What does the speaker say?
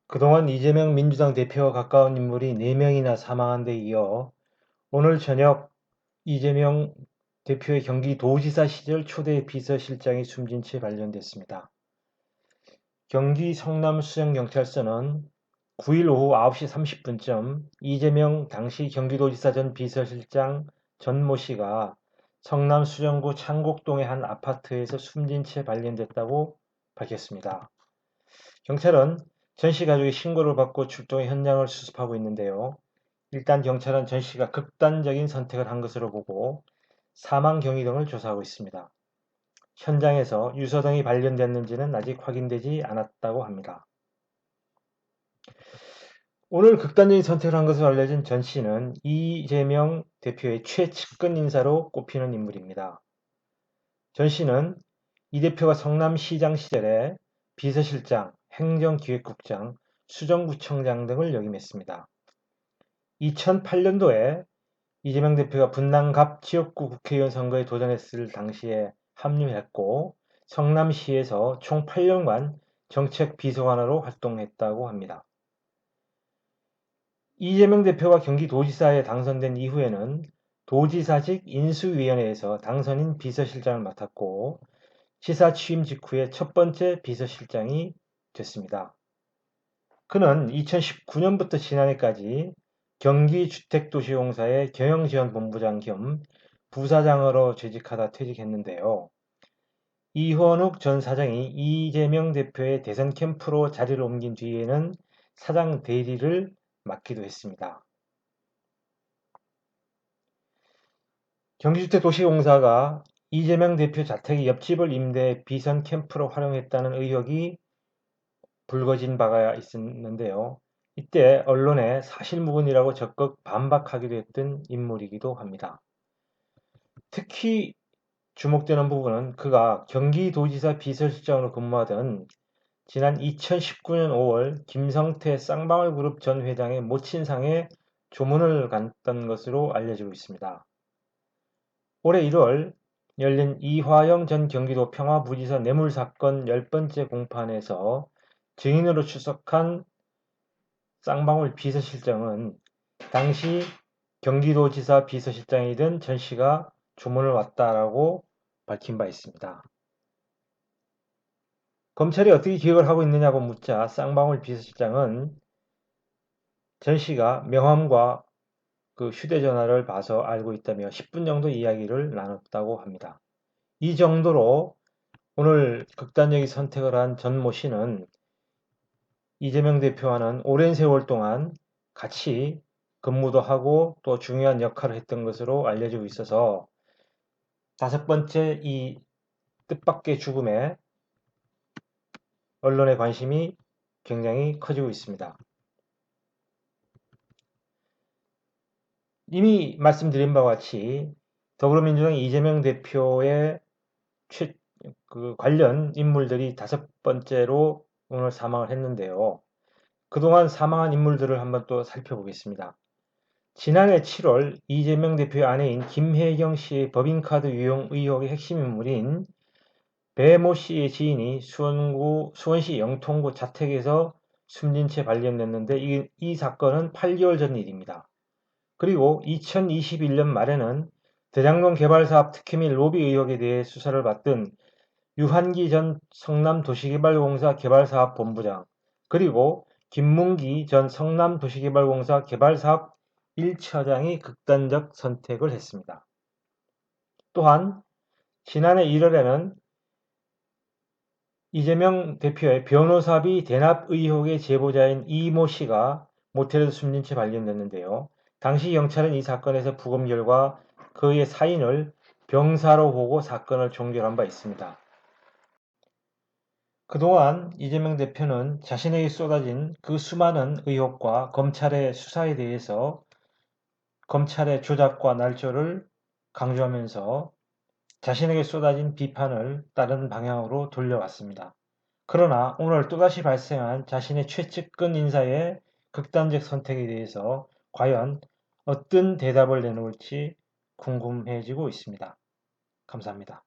그동안 이재명 민주당 대표와 가까운 인물이 4명이나 사망한 데 이어 오늘 저녁 이재명 대표의 경기도지사 시절 초대 비서실장이 숨진 채 발견됐습니다. 경기 성남수정경찰서는 9일 오후 9시 30분쯤 이재명 당시 경기도지사 전 비서실장 전모 씨가 성남수정구 창곡동의 한 아파트에서 숨진 채 발견됐다고 밝혔습니다. 경찰은 전 씨 가족이 신고를 받고 출동해 현장을 수습하고 있는데요. 일단 경찰은 전 씨가 극단적인 선택을 한 것으로 보고 사망 경위 등을 조사하고 있습니다. 현장에서 유서 등이 발견됐는지는 아직 확인되지 않았다고 합니다. 오늘 극단적인 선택을 한 것으로 알려진 전 씨는 이재명 대표의 최측근 인사로 꼽히는 인물입니다. 전 씨는 이 대표가 성남시장 시절에 비서실장, 행정기획국장, 수정구청장 등을 역임했습니다. 2008년도에 이재명 대표가 분당갑 지역구 국회의원 선거에 도전했을 당시에 합류했고 성남시에서 총 8년간 정책비서관으로 활동했다고 합니다. 이재명 대표가 경기도지사에 당선된 이후에는 도지사직 인수위원회에서 당선인 비서실장을 맡았고 지사 취임 직후에 첫 번째 비서실장이 됐습니다. 그는 2019년부터 지난해까지 경기주택도시공사의 경영지원본부장 겸 부사장으로 재직하다 퇴직했는데요. 이원욱 전 사장이 이재명 대표의 대선 캠프로 자리를 옮긴 뒤에는 사장 대리를 맡기도 했습니다. 경기주택도시공사가 이재명 대표 자택의 옆집을 임대 비선 캠프로 활용했다는 의혹이 불거진 바가 있었는데요. 이때 언론에 사실무근이라고 적극 반박하기도 했던 인물이기도 합니다. 특히 주목되는 부분은 그가 경기도지사 비서실장으로 근무하던 지난 2019년 5월 김성태 쌍방울그룹 전 회장의 모친상에 조문을 갔던 것으로 알려지고 있습니다. 올해 1월 열린 이화영 전 경기도 평화부지사 뇌물사건 10번째 공판에서 증인으로 출석한 쌍방울 비서실장은 당시 경기도지사 비서실장이던 전 씨가 조문을 왔다라고 밝힌 바 있습니다. 검찰이 어떻게 기억을 하고 있느냐고 묻자 쌍방울 비서실장은 전 씨가 명함과 그 휴대전화를 봐서 알고 있다며 10분 정도 이야기를 나눴다고 합니다. 이 정도로 오늘 극단적인 선택을 한 전모 씨는 이재명 대표와는 오랜 세월 동안 같이 근무도 하고 또 중요한 역할을 했던 것으로 알려지고 있어서 다섯 번째 이 뜻밖의 죽음에 언론의 관심이 굉장히 커지고 있습니다. 이미 말씀드린 바와 같이 더불어민주당 이재명 대표의 관련 인물들이 다섯 번째로 오늘 사망을 했는데요. 그동안 사망한 인물들을 한번 또 살펴보겠습니다. 지난해 7월 이재명 대표의 아내인 김혜경 씨의 법인카드 유용 의혹의 핵심 인물인 배모 씨의 지인이 수원시 영통구 자택에서 숨진 채 발견됐는데 이 사건은 8개월 전 일입니다. 그리고 2021년 말에는 대장동 개발사업 특혜 및 로비 의혹에 대해 수사를 받던 유한기 전 성남도시개발공사 개발사업본부장 그리고 김문기 전 성남도시개발공사 개발사업 1차장이 극단적 선택을 했습니다. 또한 지난해 1월에는 이재명 대표의 변호사비 대납 의혹의 제보자인 이모 씨가 모텔에서 숨진 채 발견됐는데요. 당시 경찰은 이 사건에서 부검 결과 그의 사인을 병사로 보고 사건을 종결한 바 있습니다. 그동안 이재명 대표는 자신에게 쏟아진 그 수많은 의혹과 검찰의 수사에 대해서 검찰의 조작과 날조를 강조하면서 자신에게 쏟아진 비판을 다른 방향으로 돌려왔습니다. 그러나 오늘 또다시 발생한 자신의 최측근 인사의 극단적 선택에 대해서 과연 어떤 대답을 내놓을지 궁금해지고 있습니다. 감사합니다.